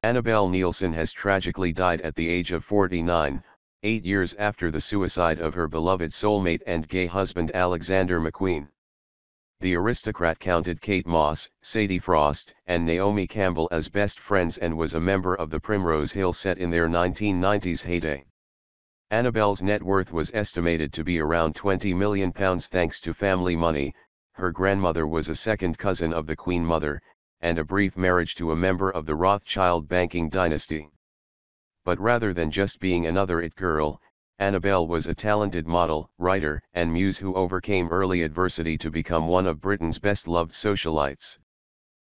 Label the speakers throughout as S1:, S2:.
S1: Annabelle Neilson has tragically died at the age of 49, 8 years after the suicide of her beloved soulmate and gay husband Alexander McQueen. The aristocrat counted Kate Moss, Sadie Frost, and Naomi Campbell as best friends and was a member of the Primrose Hill set in their 1990s heyday. Annabelle's net worth was estimated to be around £20 million thanks to family money. Her grandmother was a second cousin of the Queen Mother, and a brief marriage to a member of the Rothschild banking dynasty. But rather than just being another it girl, Annabelle was a talented model, writer, and muse who overcame early adversity to become one of Britain's best-loved socialites.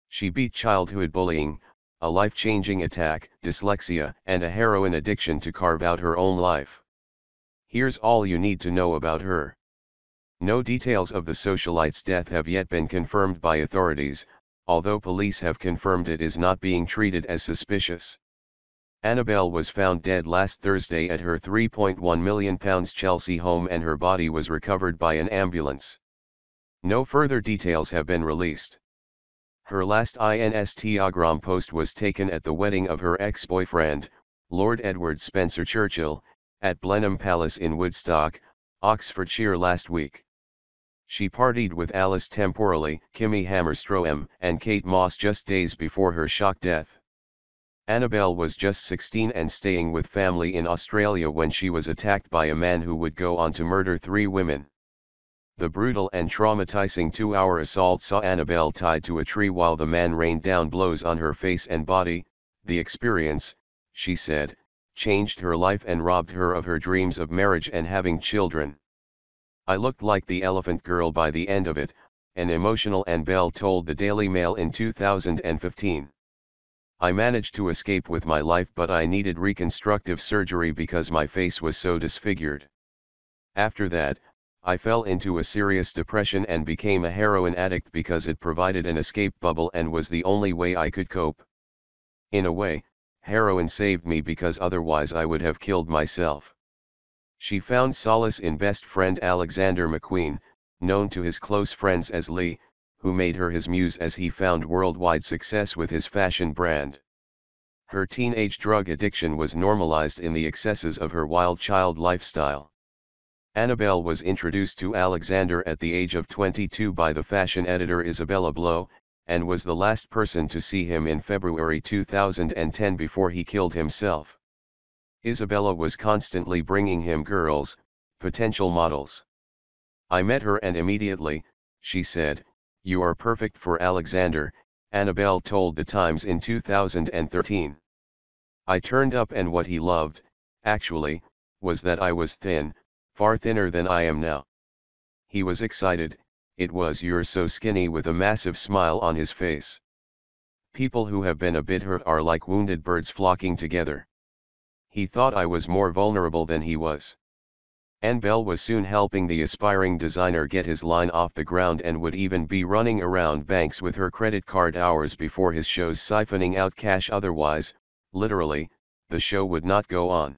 S1: She beat childhood bullying, a life-changing attack, dyslexia, and a heroin addiction to carve out her own life. Here's all you need to know about her. No details of the socialite's death have yet been confirmed by authorities, although police have confirmed it is not being treated as suspicious. Annabelle was found dead last Thursday at her £3.1 million Chelsea home and her body was recovered by an ambulance. No further details have been released. Her last Instagram post was taken at the wedding of her ex-boyfriend, Lord Edward Spencer Churchill, at Blenheim Palace in Woodstock, Oxfordshire last week. She partied with Alice Temporally, Kimi Hammerstrom, and Kate Moss just days before her shock death. Annabelle was just 16 and staying with family in Australia when she was attacked by a man who would go on to murder 3 women. The brutal and traumatizing 2-hour assault saw Annabelle tied to a tree while the man rained down blows on her face and body. The experience, she said, changed her life and robbed her of her dreams of marriage and having children. I looked like the elephant girl by the end of it, an emotional Annabelle told the Daily Mail in 2015. I managed to escape with my life but I needed reconstructive surgery because my face was so disfigured. After that, I fell into a serious depression and became a heroin addict because it provided an escape bubble and was the only way I could cope. In a way, heroin saved me because otherwise I would have killed myself. She found solace in best friend Alexander McQueen, known to his close friends as Lee, who made her his muse as he found worldwide success with his fashion brand. Her teenage drug addiction was normalized in the excesses of her wild child lifestyle. Annabelle was introduced to Alexander at the age of 22 by the fashion editor Isabella Blow, and was the last person to see him in February 2010 before he killed himself. Isabella was constantly bringing him girls, potential models. I met her and immediately, she said, "You are perfect for Alexander," Annabelle told The Times in 2013. "I turned up and what he loved, actually, was that I was thin, far thinner than I am now. He was excited, it was 'you're so skinny' with a massive smile on his face. People who have been a bit hurt are like wounded birds flocking together. He thought I was more vulnerable than he was." Annabelle was soon helping the aspiring designer get his line off the ground and would even be running around banks with her credit card hours before his shows siphoning out cash otherwise, literally, the show would not go on.